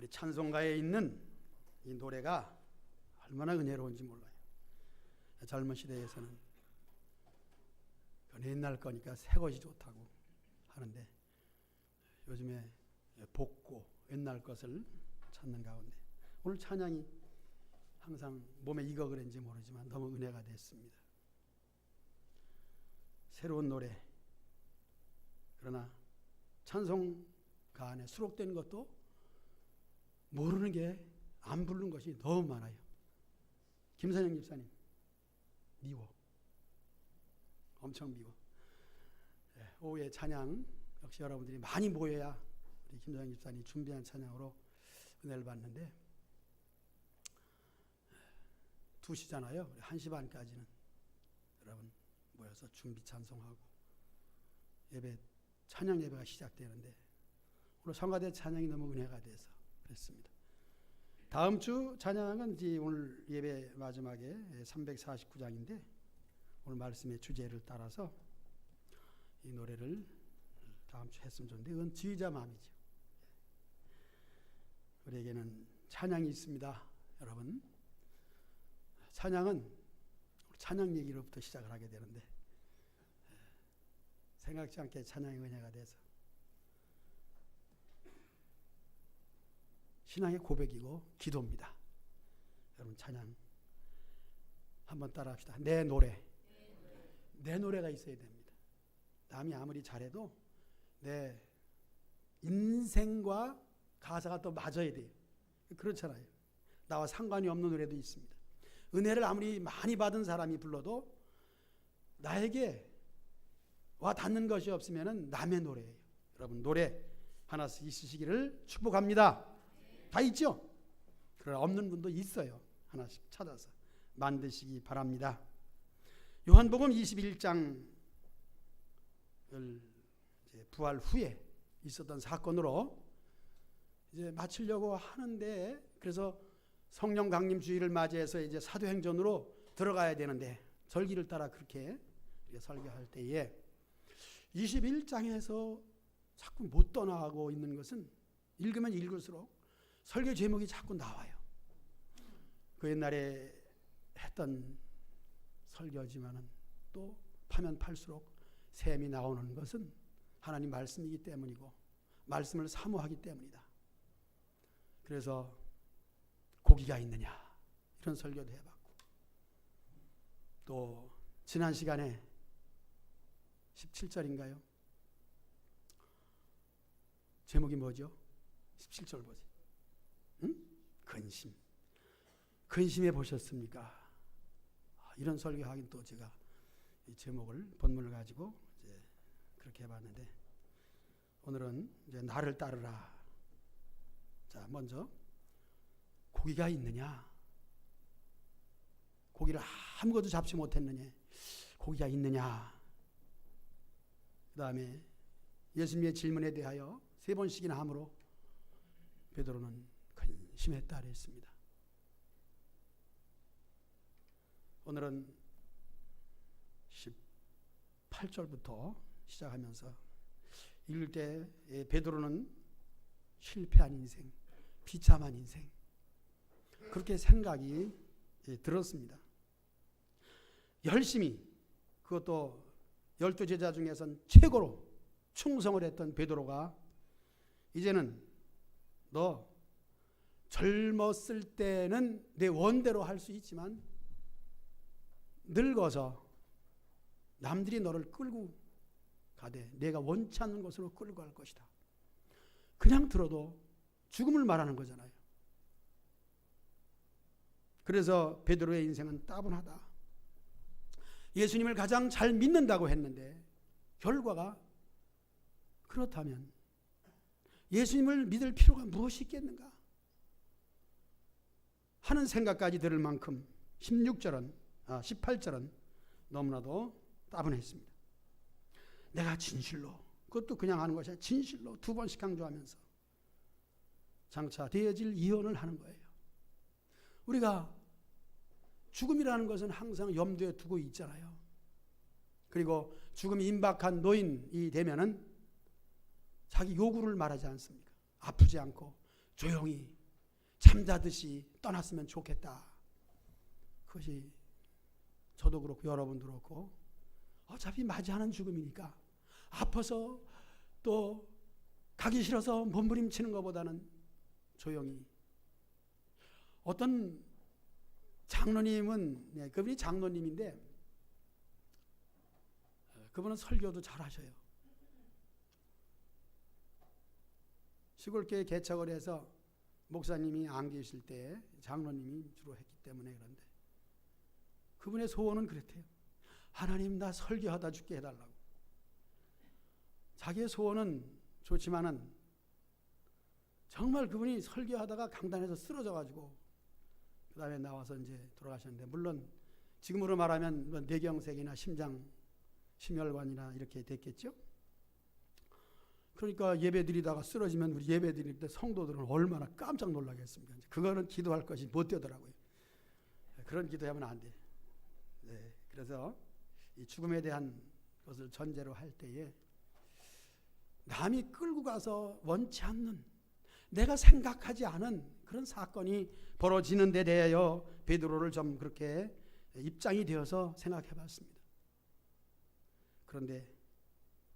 우리 찬송가에 있는 이 노래가 얼마나 은혜로운지 몰라요. 젊은 시대에서는 옛날 거니까 새 것이 좋다고 하는데 요즘에 복고 옛날 것을 찾는 가운데 오늘 찬양이 항상 몸에 익어 그런지 모르지만 너무 은혜가 됐습니다. 새로운 노래, 그러나 찬송가 안에 수록된 것도 모르는 게 안 부른 것이 너무 많아요. 김선영 집사님 미워, 엄청 미워. 오후에 찬양 역시 여러분들이 많이 모여야 우리 김선영 집사님 준비한 찬양으로 은혜를 받는데 2시잖아요. 1시 반까지는 여러분 모여서 준비 찬송하고 예배, 찬양 예배가 시작되는데 오늘 성가대 찬양이 너무 은혜가 돼서 그랬습니다. 다음 주 찬양은 이제 오늘 예배 마지막에 349장인데 오늘 말씀의 주제를 따라서 이 노래를 다음 주 했으면 좋은데 그건 지휘자 마음이죠. 우리에게는 찬양이 있습니다. 여러분, 찬양은 찬양 얘기로부터 시작을 하게 되는데 생각지 않게 찬양의 은혜가 돼서 신앙의 고백이고 기도입니다. 여러분 찬양 한번 따라 합시다. 내 노래. 내 노래가 있어야 됩니다. 남이 아무리 잘해도 내 인생과 가사가 또 맞아야 돼요. 그렇잖아요. 나와 상관이 없는 노래도 있습니다. 은혜를 아무리 많이 받은 사람이 불러도 나에게 와 닿는 것이 없으면 남의 노래예요. 여러분 노래 하나씩 있으시기를 축복합니다. 다 있죠? 그러나 없는 분도 있어요. 하나씩 찾아서 만드시기 바랍니다. 요한복음 21장을 이제 부활 후에 있었던 사건으로 이제 마치려고 하는데 그래서 성령 강림 주일을 맞이해서 이제 사도행전으로 들어가야 되는데 절기를 따라 그렇게 설교할 때에 21장에서 자꾸 못 떠나가고 있는 것은 읽으면 읽을수록 설교 제목이 자꾸 나와요. 그 옛날에 했던 설교지만은 또 파면 팔수록 샘이 나오는 것은 하나님 말씀이기 때문이고 말씀을 사모하기 때문이다. 그래서 고기가 있느냐 이런 설교도 해봤고 또 지난 시간에 17절인가요? 제목이 뭐죠? 17절 보세요. 응? 근심. 근심해 보셨습니까? 이런 설교하긴 또 제가 이 제목을 본문을 가지고 이제 그렇게 해봤는데 오늘은 이제 나를 따르라. 자, 먼저 고기가 있느냐? 고기를 아무것도 잡지 못했느냐? 고기가 있느냐? 그 다음에 예수님의 질문에 대하여 3번씩이나 함으로 베드로는 근심했다 그랬습니다. 오늘은 18절부터 시작하면서 읽을 때 베드로는 실패한 인생, 비참한 인생 그렇게 생각이 들었습니다. 열심히 그것도 12제자 중에선 최고로 충성을 했던 베드로가 이제는 너 젊었을 때는 내 원대로 할 수 있지만 늙어서 남들이 너를 끌고 가되 내가 원치 않는 곳으로 끌고 갈 것이다. 그냥 들어도 죽음을 말하는 거잖아요. 그래서 베드로의 인생은 따분하다. 예수님을 가장 잘 믿는다고 했는데 결과가 그렇다면 예수님을 믿을 필요가 무엇이 있겠는가 하는 생각까지 들을 만큼 18절은 너무나도 따분했습니다. 내가 진실로, 그것도 그냥 하는 것이 아니라 진실로 2번씩 강조하면서 장차 되어질 예언을 하는 거예요. 우리가 죽음이라는 것은 항상 염두에 두고 있잖아요. 그리고 죽음이 임박한 노인이 되면은 자기 요구를 말하지 않습니까? 아프지 않고 조용히 잠자듯이 떠났으면 좋겠다. 그것이 저도 그렇고 여러분도 그렇고 어차피 맞이하는 죽음이니까 아파서 또 가기 싫어서 몸부림치는 것보다는 조용히. 어떤 장로님은, 그분이 장로님인데 그분은 설교도 잘하셔요. 시골교회 개척을 해서 목사님이 안 계실 때 장로님이 주로 했기 때문에 그런데 그분의 소원은 그랬대요. 하나님, 나 설교하다 죽게 해달라고. 자기의 소원은 좋지만은 정말 그분이 설교하다가 강단에서 쓰러져가지고 그 다음에 나와서 이제 돌아가셨는데, 물론 지금으로 말하면 뇌경색이나 심혈관이나 이렇게 됐겠죠. 그러니까 예배 드리다가 쓰러지면 우리 예배 드릴 때 성도들은 얼마나 깜짝 놀라겠습니까. 그거는 기도할 것이 못 되더라고요. 그런 기도하면 안 돼. 네, 그래서 이 죽음에 대한 것을 전제로 할 때에 남이 끌고 가서 원치 않는, 내가 생각하지 않은 그런 사건이 벌어지는 데 대하여 베드로를 좀 그렇게 입장이 되어서 생각해 봤습니다. 그런데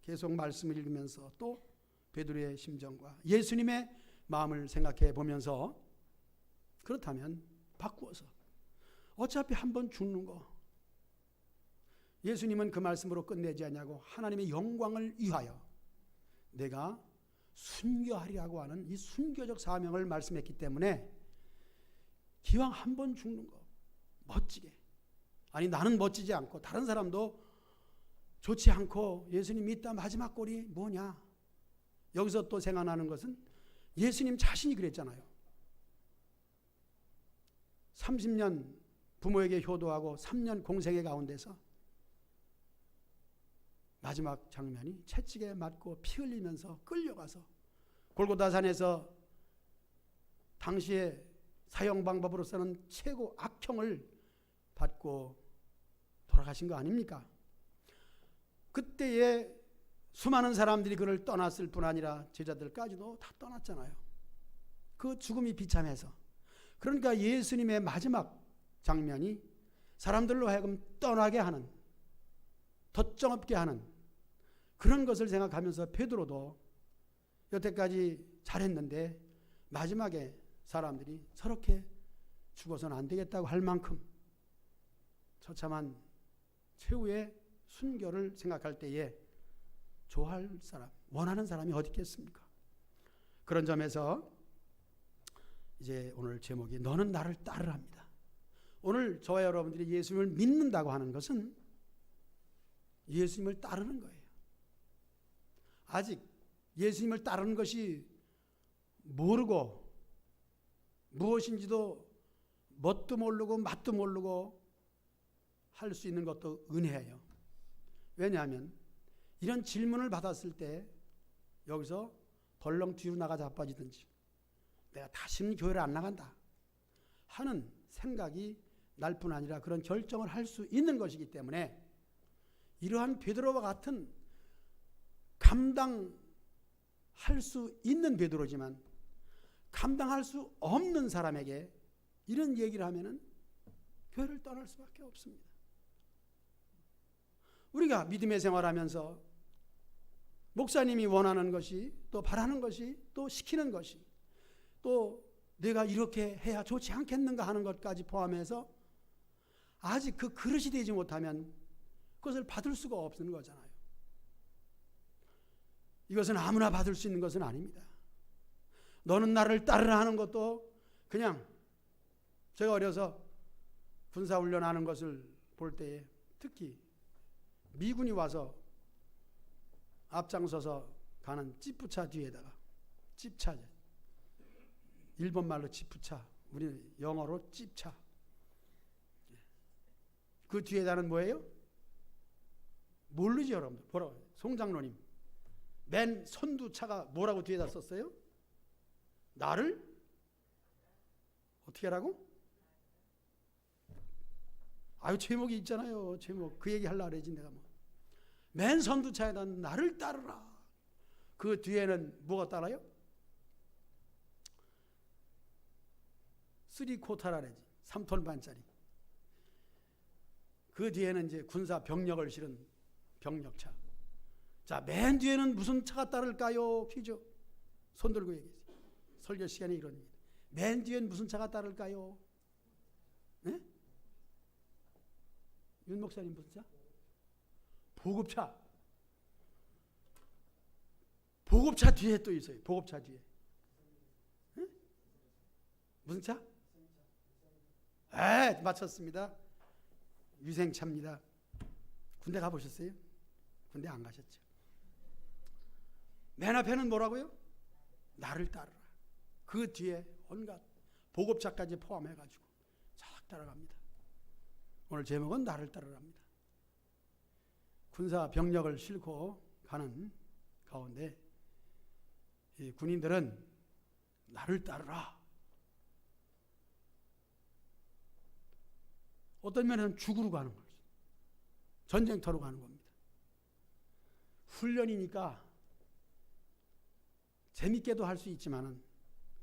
계속 말씀을 읽으면서 또 베드로의 심정과 예수님의 마음을 생각해 보면서, 그렇다면 바꾸어서 어차피 한번 죽는 거, 예수님은 그 말씀으로 끝내지 않냐고 하나님의 영광을 위하여 내가 순교하리라고 하는 이 순교적 사명을 말씀했기 때문에 기왕 한번 죽는 거 멋지게, 아니 나는 멋지지 않고 다른 사람도 좋지 않고 예수님 믿다 마지막 꼴이 뭐냐. 여기서 또 생각나는 것은 예수님 자신이 그랬잖아요. 30년 부모에게 효도하고 3년 공생의 가운데서 마지막 장면이 채찍에 맞고 피 흘리면서 끌려가서 골고다산에서 당시의 사형 방법으로서는 최고 악형을 받고 돌아가신 거 아닙니까? 그때에 수많은 사람들이 그를 떠났을 뿐 아니라 제자들까지도 다 떠났잖아요. 그 죽음이 비참해서. 그러니까 예수님의 마지막 장면이 사람들로 하여금 떠나게 하는, 덧정없게 하는 그런 것을 생각하면서 베드로도 여태까지 잘했는데 마지막에 사람들이 저렇게 죽어서는 안 되겠다고 할 만큼 처참한 최후의 순교를 생각할 때에 좋아할 사람, 원하는 사람이 어디 있겠습니까? 그런 점에서 이제 오늘 제목이 너는 나를 따르랍니다. 오늘 저와 여러분들이 예수님을 믿는다고 하는 것은 예수님을 따르는 거예요. 아직 예수님을 따르는 것이 모르고 무엇인지도 뭣도 모르고 맛도 모르고 할 수 있는 것도 은혜예요. 왜냐하면 이런 질문을 받았을 때 여기서 덜렁 뒤로 나가 자빠지든지 내가 다시는 교회를 안 나간다 하는 생각이 날 뿐 아니라 그런 결정을 할 수 있는 것이기 때문에 이러한 베드로와 같은 감당할 수 있는 베드로지만 감당할 수 없는 사람에게 이런 얘기를 하면은 교회를 떠날 수밖에 없습니다. 우리가 믿음의 생활하면서 목사님이 원하는 것이, 또 바라는 것이, 또 시키는 것이, 또 내가 이렇게 해야 좋지 않겠는가 하는 것까지 포함해서 아직 그 그릇이 되지 못하면 그것을 받을 수가 없는 거잖아요. 이것은 아무나 받을 수 있는 것은 아닙니다. 너는 나를 따르라 하는 것도 그냥 제가 어려서 군사훈련하는 것을 볼 때에 특히 미군이 와서 앞장서서 가는 찌푸차 뒤에다가, 찝차, 일본 말로 찌푸차, 우리 영어로 찝차, 그 뒤에다는 뭐예요? 모르죠 여러분들. 뭐라고? 송장로님 맨 선두차가 뭐라고 뒤에다 썼어요? 나를 어떻게 하라고? 아유 제목이 있잖아요. 제목 그 얘기 하려고 그러지 내가 뭐. 맨 선두차에다 나를 따르라. 그 뒤에는 뭐가 따라요? 3쿼터라 그러지. 3톤 반짜리. 그 뒤에는 이제 군사 병력을 실은 병력차. 자, 맨 뒤에는 무슨 차가 따를까요? 퀴즈. 손 들고 얘기해요. 설교 시간에 이런 얘기. 맨 뒤엔 무슨 차가 따를까요? 네? 윤 목사님 무슨 차? 보급차. 보급차 뒤에 또 있어요. 보급차 뒤에. 네? 무슨 차? 맞췄습니다. 유생차입니다. 군대 가보셨어요? 군대 안 가셨죠? 맨 앞에는 뭐라고요? 나를 따르라. 그 뒤에 온갖 보급차까지 포함해가지고 쫙 따라갑니다. 오늘 제목은 나를 따르랍니다. 군사 병력을 싣고 가는 가운데 이 군인들은 나를 따르라. 어떤 면에는 죽으러 가는 거죠. 전쟁터로 가는 겁니다. 훈련이니까 재밌게도 할 수 있지만은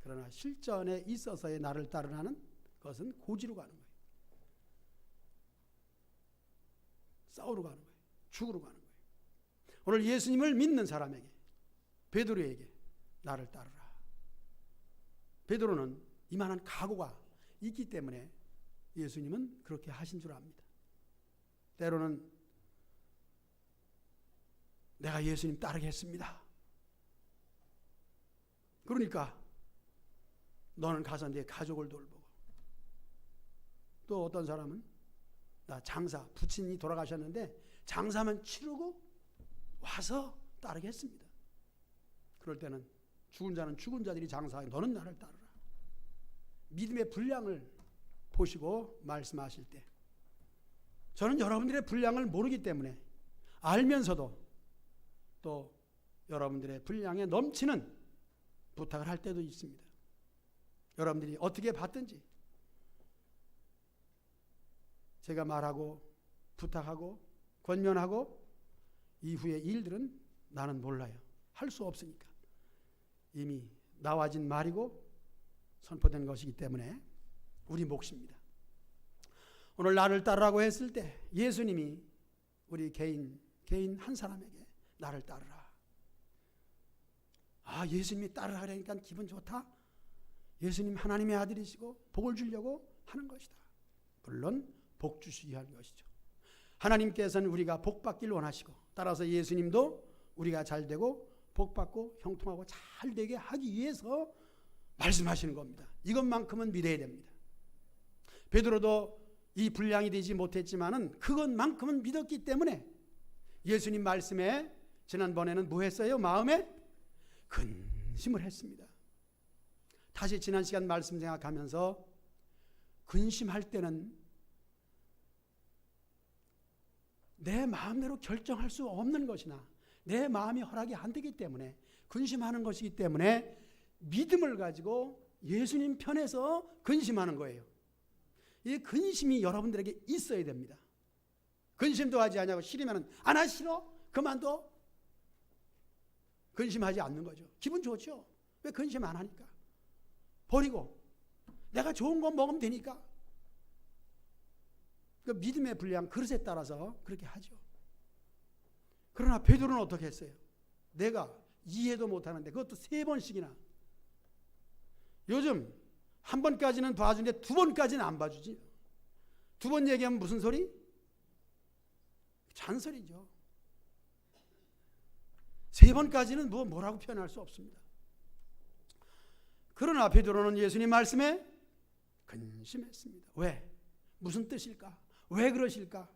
그러나 실전에 있어서의 나를 따르라는 것은 고지로 가는 거예요. 싸우러 가는 거예요. 죽으러 가는 거예요. 오늘 예수님을 믿는 사람에게, 베드로에게 나를 따르라. 베드로는 이만한 각오가 있기 때문에 예수님은 그렇게 하신 줄 압니다. 때로는 내가 예수님 따르겠습니다. 그러니까 너는 가서 내 가족을 돌보고, 또 어떤 사람은 나 장사, 부친이 돌아가셨는데 장사만 치르고 와서 따르겠습니다. 그럴 때는 죽은 자는 죽은 자들이 장사하게 너는 나를 따르라. 믿음의 분량을 보시고 말씀하실 때, 저는 여러분들의 분량을 모르기 때문에 알면서도 또 여러분들의 분량에 넘치는 부탁을 할 때도 있습니다. 여러분들이 어떻게 받든지 제가 말하고 부탁하고 권면하고 이후의 일들은 나는 몰라요. 할 수 없으니까. 이미 나와진 말이고 선포된 것이기 때문에 우리 몫입니다. 오늘 나를 따르라고 했을 때 예수님이 우리 개인 한 사람에게 나를 따르라. 예수님이 따르라 그러니까 기분 좋다. 예수님 하나님의 아들이시고 복을 주려고 하는 것이다. 물론 복 주시기 위한 것이죠. 하나님께서는 우리가 복 받기를 원하시고, 따라서 예수님도 우리가 잘 되고 복 받고 형통하고 잘 되게 하기 위해서 말씀하시는 겁니다. 이것만큼은 믿어야 됩니다. 베드로도 이 분량이 되지 못했지만은 그것만큼은 믿었기 때문에 예수님 말씀에 지난번에는 뭐 했어요? 마음에 근심을 했습니다. 다시 지난 시간 말씀 생각하면서 근심할 때는 내 마음대로 결정할 수 없는 것이나 내 마음이 허락이 안 되기 때문에 근심하는 것이기 때문에 믿음을 가지고 예수님 편에서 근심하는 거예요. 이 근심이 여러분들에게 있어야 됩니다. 근심도 하지 않냐고 싫으면 안 하기 싫어? 그만둬. 근심하지 않는 거죠. 기분 좋죠. 왜 근심 안 하니까. 버리고 내가 좋은 거 먹으면 되니까. 그 믿음의 분량 그릇에 따라서 그렇게 하죠. 그러나 베드로는 어떻게 했어요? 내가 이해도 못하는데 그것도 3번씩이나. 요즘 한 번까지는 봐주는데 2번까지는 안 봐주지. 2번 얘기하면 무슨 소리? 잔소리죠. 3번까지는 뭐라고 표현할 수 없습니다. 그러나 베드로는 예수님 말씀에 근심했습니다. 왜? 무슨 뜻일까? 왜 그러실까?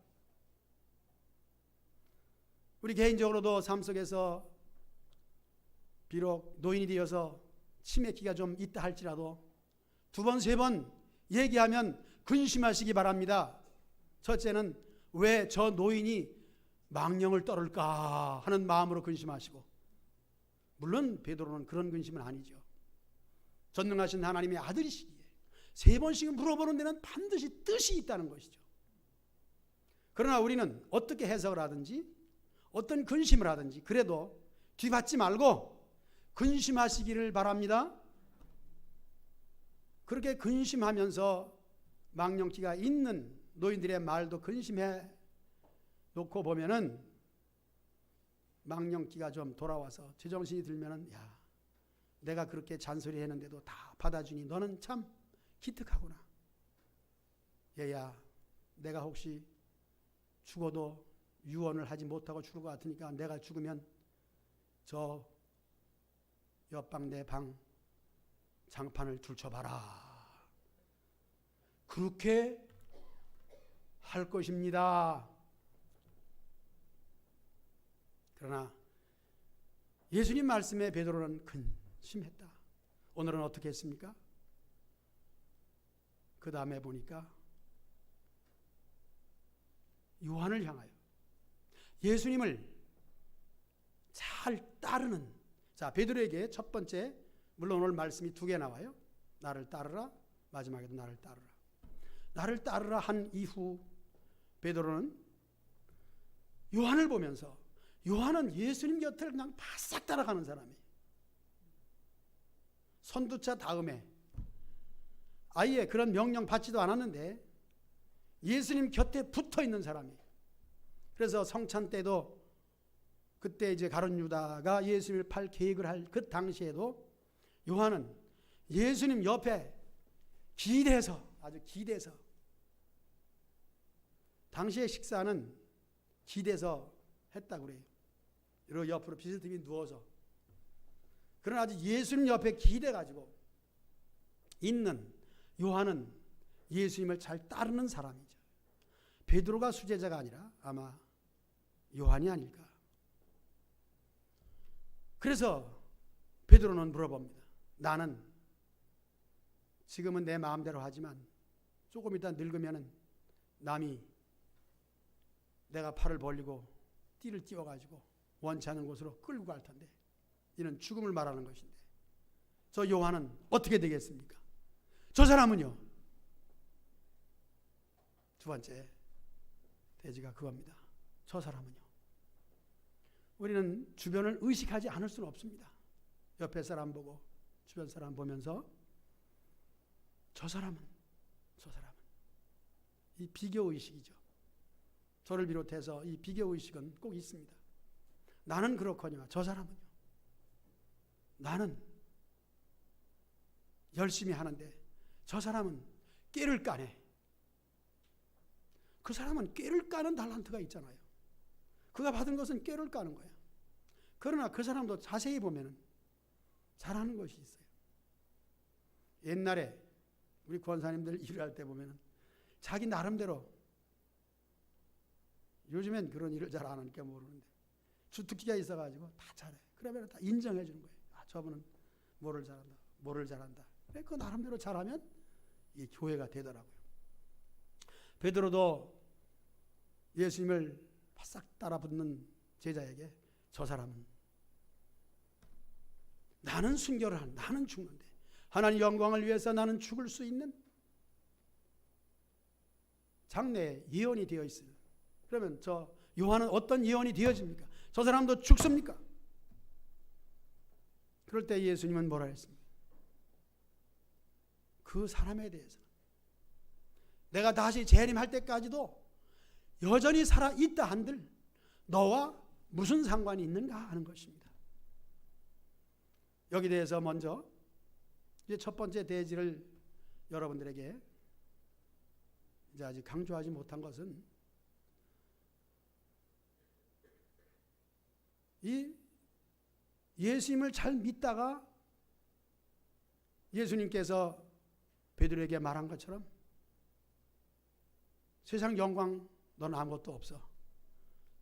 우리 개인적으로도 삶 속에서 비록 노인이 되어서 치매기가 좀 있다 할지라도 2번, 3번 얘기하면 근심하시기 바랍니다. 첫째는 왜 저 노인이 망령을 떨을까 하는 마음으로 근심하시고, 물론 베드로는 그런 근심은 아니죠. 전능하신 하나님의 아들이시기에 3번씩은 물어보는 데는 반드시 뜻이 있다는 것이죠. 그러나 우리는 어떻게 해석을 하든지 어떤 근심을 하든지 그래도 뒤받지 말고 근심하시기를 바랍니다. 그렇게 근심하면서 망령기가 있는 노인들의 말도 근심해 놓고 보면은 망령기가 좀 돌아와서 제정신이 들면은 야, 내가 그렇게 잔소리 했는데도 다 받아주니 너는 참 기특하구나. 얘야, 내가 혹시 죽어도 유언을 하지 못하고 죽을 것 같으니까 내가 죽으면 저 옆방 내 방 장판을 둘쳐봐라. 그렇게 할 것입니다. 그러나 예수님 말씀에 베드로는 근심했다. 오늘은 어떻게 했습니까? 그 다음에 보니까 요한을 향하여 예수님을 잘 따르는, 자, 베드로에게 첫 번째, 물론 오늘 말씀이 두 개 나와요. 나를 따르라, 마지막에도 나를 따르라. 나를 따르라 한 이후 베드로는 요한을 보면서, 요한은 예수님 곁을 그냥 바싹 따라가는 사람이에요. 선두차 다음에 아예 그런 명령 받지도 않았는데 예수님 곁에 붙어 있는 사람이에요. 그래서 성찬 때도 그때 이제 가룟 유다가 예수님을 팔 계획을 할 그 당시에도 요한은 예수님 옆에 기대서, 아주 기대서, 당시의 식사는 기대서 했다고 그래요. 이렇게 옆으로 비스듬히 누워서. 그러나 아주 예수님 옆에 기대가지고 있는 요한은 예수님을 잘 따르는 사람이죠. 베드로가 수제자가 아니라 아마 요한이 아닐까. 그래서 베드로는 물어봅니다. 나는 지금은 내 마음대로 하지만 조금 이따 늙으면은 남이 내가 팔을 벌리고 띠를 띄워가지고 원치 않은 곳으로 끌고 갈 텐데, 이는 죽음을 말하는 것인데 저 요한은 어떻게 되겠습니까? 저 사람은요. 두 번째 대지가 그겁니다. 저 사람은요. 우리는 주변을 의식하지 않을 수는 없습니다. 옆에 사람 보고 주변 사람 보면서 저 사람은 이 비교의식이죠. 저를 비롯해서 이 비교의식은 꼭 있습니다. 나는 그렇거니와 저 사람은요. 나는 열심히 하는데 저 사람은 꾀를 까네. 그 사람은 꾀를 까는 달란트가 있잖아요. 그가 받은 것은 꾀를 까는 거야. 그러나 그 사람도 자세히 보면 잘하는 것이 있어요. 옛날에 우리 권사님들 일을 할 때 보면 자기 나름대로, 요즘엔 그런 일을 잘 안 하니까 모르는데 주특기가 있어가지고 다 잘해. 그러면 다 인정해 주는 거예요. 아, 저분은 뭐를 잘한다. 그 나름대로 잘하면 이 교회가 되더라고요. 베드로도 예수님을 바싹 따라붙는 제자에게 저 사람은 나는 순교를 한, 나는 죽는데 하나님 영광을 위해서 나는 죽을 수 있는 장래에 예언이 되어 있어요. 그러면 저 요한은 어떤 예언이 되어집니까? 저 사람도 죽습니까? 그럴 때 예수님은 뭐라 했습니까? 그 사람에 대해서 내가 다시 재림할 때까지도 여전히 살아있다 한들 너와 무슨 상관이 있는가 하는 것입니다. 여기 대해서 먼저 이제 첫 번째 대지를 여러분들에게 이제 아직 강조하지 못한 것은 이 예수님을 잘 믿다가 예수님께서 베드로에게 말한 것처럼 세상 영광 너는 아무것도 없어.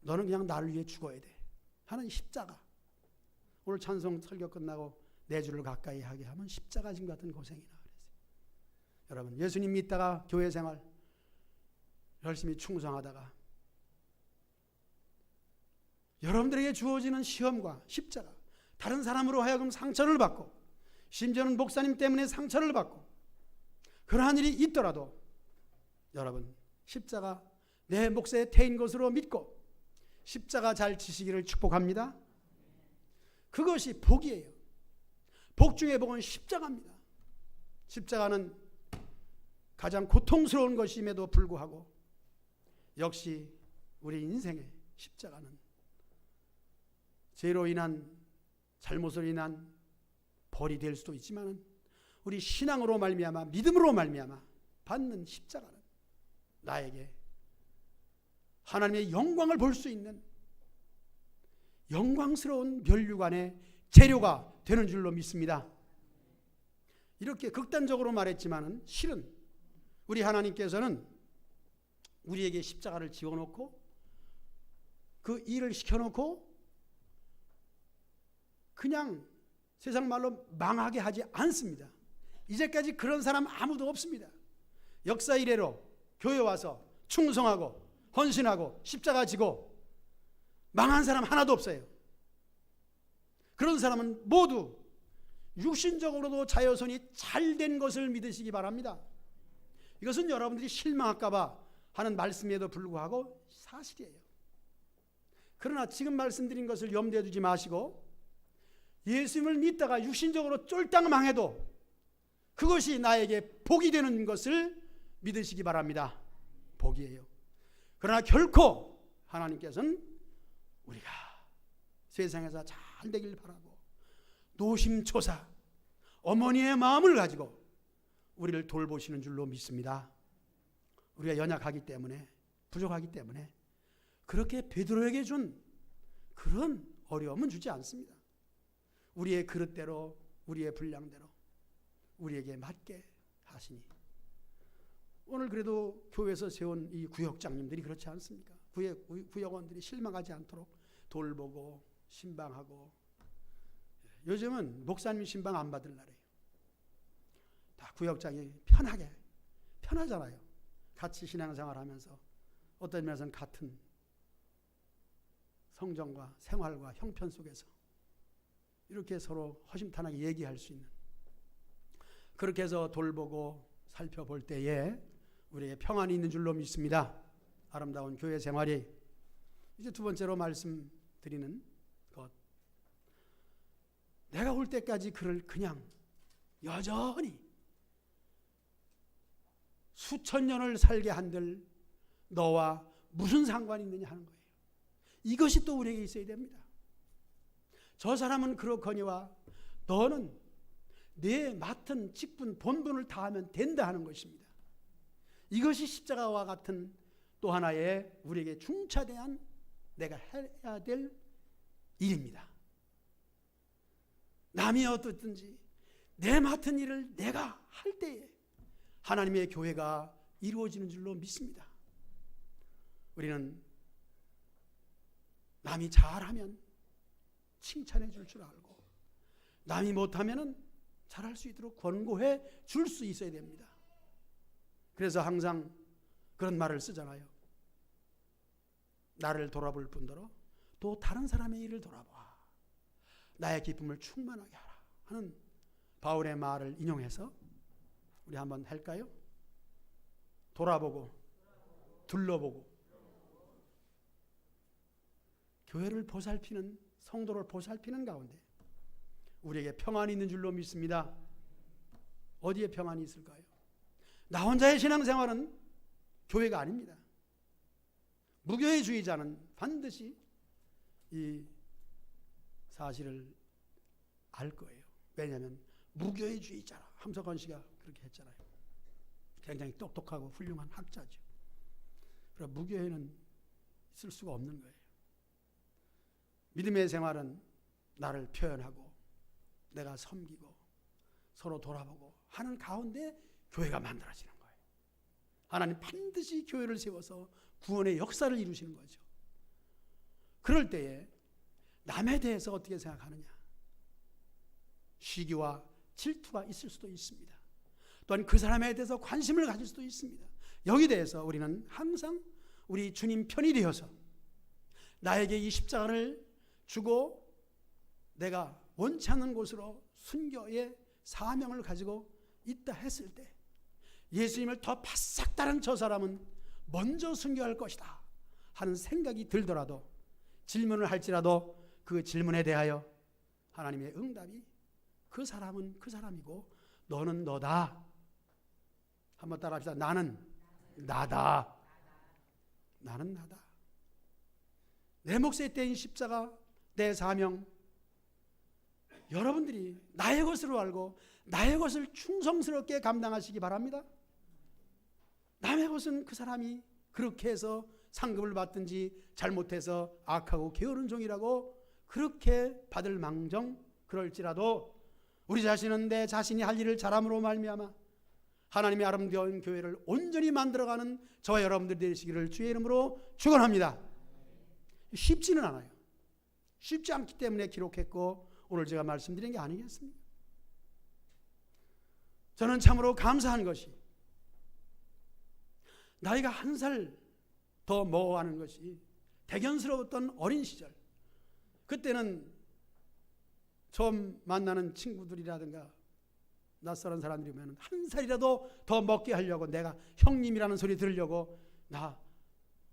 너는 그냥 나를 위해 죽어야 돼 하는 십자가. 오늘 찬송 설교 끝나고 내 주를 가까이 하게 하면 십자가 진 같은 고생이나 그랬어요. 여러분 예수님 믿다가 교회 생활 열심히 충성하다가 여러분들에게 주어지는 시험과 십자가, 다른 사람으로 하여금 상처를 받고 심지어는 목사님 때문에 상처를 받고 그러한 일이 있더라도 여러분 십자가 내 몫에 태인 것으로 믿고 십자가 잘 지시기를 축복합니다. 그것이 복이에요. 복 중에 복은 십자가입니다. 십자가는 가장 고통스러운 것임에도 불구하고 역시 우리 인생의 십자가는 죄로 인한, 잘못으로 인한 벌이 될 수도 있지만 우리 신앙으로 말미암아, 믿음으로 말미암아 받는 십자가는 나에게 하나님의 영광을 볼 수 있는 영광스러운 면류관의 재료가 되는 줄로 믿습니다. 이렇게 극단적으로 말했지만 실은 우리 하나님께서는 우리에게 십자가를 지어놓고 그 일을 시켜놓고 그냥 세상 말로 망하게 하지 않습니다. 이제까지 그런 사람 아무도 없습니다. 역사 이래로 교회 와서 충성하고 헌신하고 십자가 지고 망한 사람 하나도 없어요. 그런 사람은 모두 육신적으로도 자여손이 잘된 것을 믿으시기 바랍니다. 이것은 여러분들이 실망할까 봐 하는 말씀에도 불구하고 사실이에요. 그러나 지금 말씀드린 것을 염두에 두지 마시고 예수님을 믿다가 육신적으로 쫄딱 망해도 그것이 나에게 복이 되는 것을 믿으시기 바랍니다. 복이에요. 그러나 결코 하나님께서는 우리가 세상에서 잘 되길 바라고 노심초사 어머니의 마음을 가지고 우리를 돌보시는 줄로 믿습니다. 우리가 연약하기 때문에, 부족하기 때문에 그렇게 베드로에게 준 그런 어려움은 주지 않습니다. 우리의 그릇대로, 우리의 분량대로 우리에게 맞게 하시니, 오늘 그래도 교회에서 세운 이 구역장님들이 그렇지 않습니까? 구역원들이 실망하지 않도록 돌보고 신방하고, 요즘은 목사님 신방 안 받을 날이에요. 다 구역장이 편하잖아요. 같이 신앙생활 하면서 어떤 면에서는 같은 성정과 생활과 형편 속에서 이렇게 서로 허심탄회하게 얘기할 수 있는, 그렇게 해서 돌보고 살펴볼 때에 우리에게 평안이 있는 줄로 믿습니다. 아름다운 교회 생활이. 이제 두 번째로 말씀드리는 것, 내가 올 때까지 그를 그냥 여전히 수천 년을 살게 한들 너와 무슨 상관이 있느냐 하는 거예요. 이것이 또 우리에게 있어야 됩니다. 저 사람은 그렇거니와 너는 내 맡은 직분 본분을 다하면 된다 하는 것입니다. 이것이 십자가와 같은 또 하나의 우리에게 중차대한 내가 해야 될 일입니다. 남이 어떻든지 내 맡은 일을 내가 할 때에 하나님의 교회가 이루어지는 줄로 믿습니다. 우리는 남이 잘하면 칭찬해 줄 줄 알고, 남이 못하면 잘할 수 있도록 권고해 줄 수 있어야 됩니다. 그래서 항상 그런 말을 쓰잖아요. 나를 돌아볼 뿐더러 또 다른 사람의 일을 돌아봐 나의 기쁨을 충만하게 하라 하는 바울의 말을 인용해서 우리 한번 할까요? 돌아보고 둘러보고 교회를 보살피는, 성도를 보살피는 가운데 우리에게 평안이 있는 줄로 믿습니다. 어디에 평안이 있을까요? 나 혼자의 신앙생활은 교회가 아닙니다. 무교회주의자는 반드시 이 사실을 알 거예요. 왜냐하면 무교회주의자라, 함석헌 씨가 그렇게 했잖아요. 굉장히 똑똑하고 훌륭한 학자죠. 그러나 무교회는 있을 수가 없는 거예요. 믿음의 생활은 나를 표현하고 내가 섬기고 서로 돌아보고 하는 가운데 교회가 만들어지는 거예요. 하나님 반드시 교회를 세워서 구원의 역사를 이루시는 거죠. 그럴 때에 남에 대해서 어떻게 생각하느냐, 시기와 질투가 있을 수도 있습니다. 또한 그 사람에 대해서 관심을 가질 수도 있습니다. 여기에 대해서 우리는 항상 우리 주님 편이 되어서 나에게 이 십자가를 주고 내가 원치 않는 곳으로 순교의 사명을 가지고 있다 했을 때 예수님을 더 바싹 따른 저 사람은 먼저 순교할 것이다 하는 생각이 들더라도, 질문을 할지라도 그 질문에 대하여 하나님의 응답이 그 사람은 그 사람이고 너는 너다 한번 따라합시다. 나는 나다. 나는 나다. 내 몫에 떼인 십자가, 내 사명, 여러분들이 나의 것으로 알고 나의 것을 충성스럽게 감당하시기 바랍니다. 남의 것은 그 사람이 그렇게 해서 상급을 받든지 잘못해서 악하고 게으른 종이라고 그렇게 받을 망정, 그럴지라도 우리 자신은 내 자신이 할 일을 잘함으로 말미암아 하나님의 아름다운 교회를 온전히 만들어가는 저와 여러분들이 되시기를 주의 이름으로 축원합니다. 쉽지는 않아요. 쉽지 않기 때문에 기록했고 오늘 제가 말씀드린 게 아니겠습니까? 저는 참으로 감사한 것이 나이가 한 살 더 먹어가는 것이 대견스러웠던 어린 시절, 그때는 처음 만나는 친구들이라든가 낯선 사람들이 오면 한 살이라도 더 먹게 하려고 내가 형님이라는 소리 들으려고 나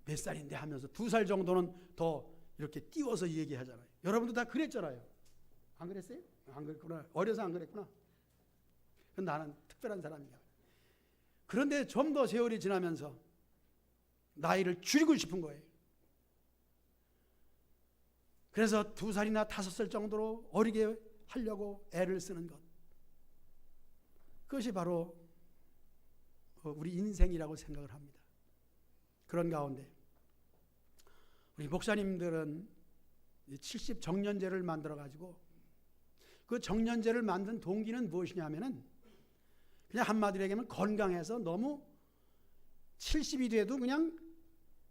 몇 살인데 하면서 2살 정도는 더 이렇게 띄워서 얘기하잖아요. 여러분도 다 그랬잖아요. 안 그랬어요? 안 그랬구나. 어려서 안 그랬구나. 나는 특별한 사람이야. 그런데 좀 더 세월이 지나면서 나이를 줄이고 싶은 거예요. 그래서 2살이나 5살 정도로 어리게 하려고 애를 쓰는 것. 그것이 바로 우리 인생이라고 생각을 합니다. 그런 가운데 우리 목사님들은 70 정년제를 만들어 가지고 그 정년제를 만든 동기는 무엇이냐면은 그냥 한마디로 얘기하면 건강해서 너무 70이 돼도 그냥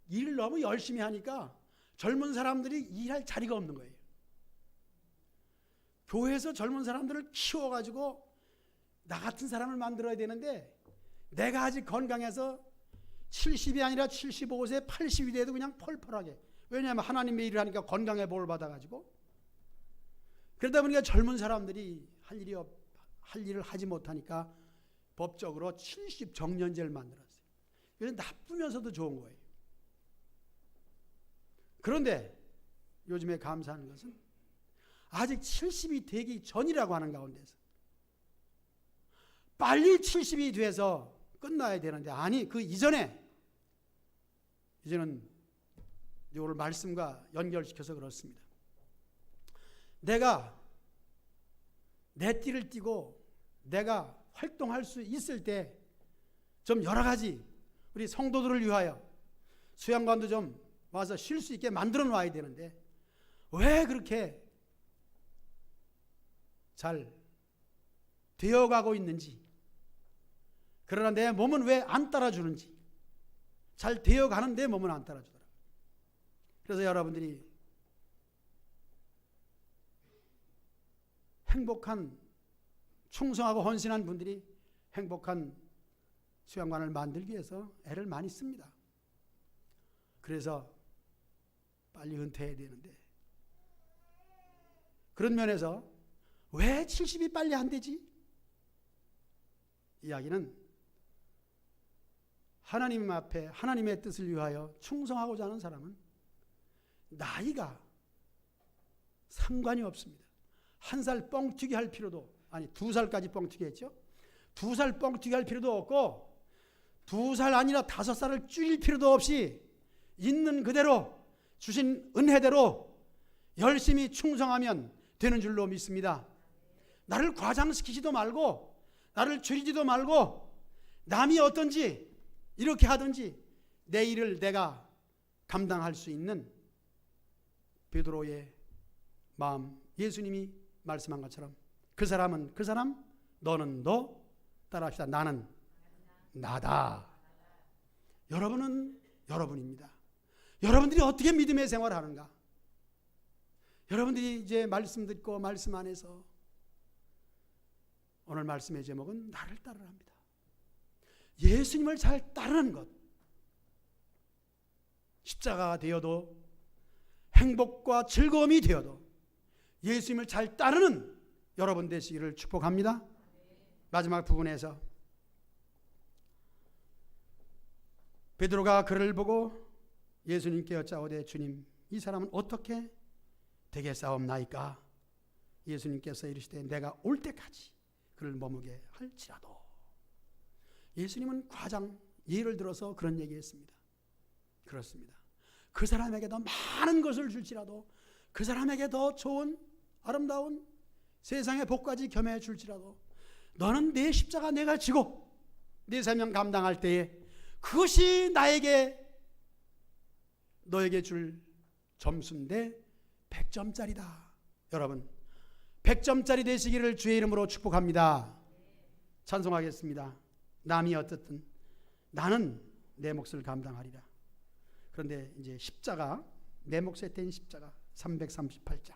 일을 너무 열심히 하니까 젊은 사람들이 일할 자리가 없는 거예요. 교회에서 젊은 사람들을 키워가지고 나 같은 사람을 만들어야 되는데 내가 아직 건강해서 70이 아니라 75세, 80이 돼도 그냥 펄펄하게. 왜냐하면 하나님의 일을 하니까 건강에 복을 받아가지고 그러다 보니까 젊은 사람들이 할 일을 하지 못하니까 법적으로 70 정년제를 만들었어요. 그래서 나쁘면서도 좋은 거예요. 그런데 요즘에 감사하는 것은 아직 70이 되기 전이라고 하는 가운데서 빨리 70이 돼서 끝나야 되는데 아니 그 이전에 이제는 오늘 말씀과 연결시켜서 그렇습니다. 내가 내 띠를 띠고 내가 활동할 수 있을 때 좀 여러 가지 우리 성도들을 위하여 수양관도 좀 와서 쉴 수 있게 만들어 놔야 되는데 왜 그렇게 잘 되어가고 있는지, 그러나 내 몸은 왜 안 따라주는지, 잘 되어가는 내 몸은 안 따라주더라고요. 그래서 여러분들이 행복한 충성하고 헌신한 분들이 행복한 수양관을 만들기 위해서 애를 많이 씁니다. 그래서 빨리 은퇴해야 되는데 그런 면에서 왜 70이 빨리 안 되지? 이야기는 하나님 앞에 하나님의 뜻을 위하여 충성하고자 하는 사람은 나이가 상관이 없습니다. 1살 뻥튀기 할 필요도, 아니 2살까지 뻥튀기 했죠. 2살 뻥튀기 할 필요도 없고 2살 아니라 5살을 줄일 필요도 없이 있는 그대로 주신 은혜대로 열심히 충성하면 되는 줄로 믿습니다. 나를 과장시키지도 말고 나를 줄이지도 말고 남이 어떤지 이렇게 하든지 내 일을 내가 감당할 수 있는 베드로의 마음, 예수님이 말씀한 것처럼 그 사람은 그 사람, 너는 너, 따라합시다. 나는 나다. 여러분은 여러분입니다. 여러분들이 어떻게 믿음의 생활을 하는가? 여러분들이 이제 말씀 듣고 말씀 안에서 오늘 말씀의 제목은 나를 따르랍니다. 예수님을 잘 따르는 것. 십자가가 되어도 행복과 즐거움이 되어도 예수님을 잘 따르는 여러분 되시기를 축복합니다. 마지막 부분에서 베드로가 그를 보고 예수님께 여짜오되 주님 이 사람은 어떻게 되겠사옵나이까? 예수님께서 이르시되 내가 올 때까지 그를 머무게 할지라도. 예수님은 과장 예를 들어서 그런 얘기했습니다. 그렇습니다. 그 사람에게 더 많은 것을 줄지라도, 그 사람에게 더 좋은 아름다운 세상의 복까지 겸해 줄지라도, 너는 내 십자가 내가 지고 내 사명 감당할 때에 그것이 나에게 너에게 줄 점수인데 100점짜리다. 여러분 100점짜리 되시기를 주의 이름으로 축복합니다. 찬송하겠습니다. 남이 어떻든 나는 내 몫을 감당하리라. 그런데 이제 십자가, 내 몫에 댄 십자가 338장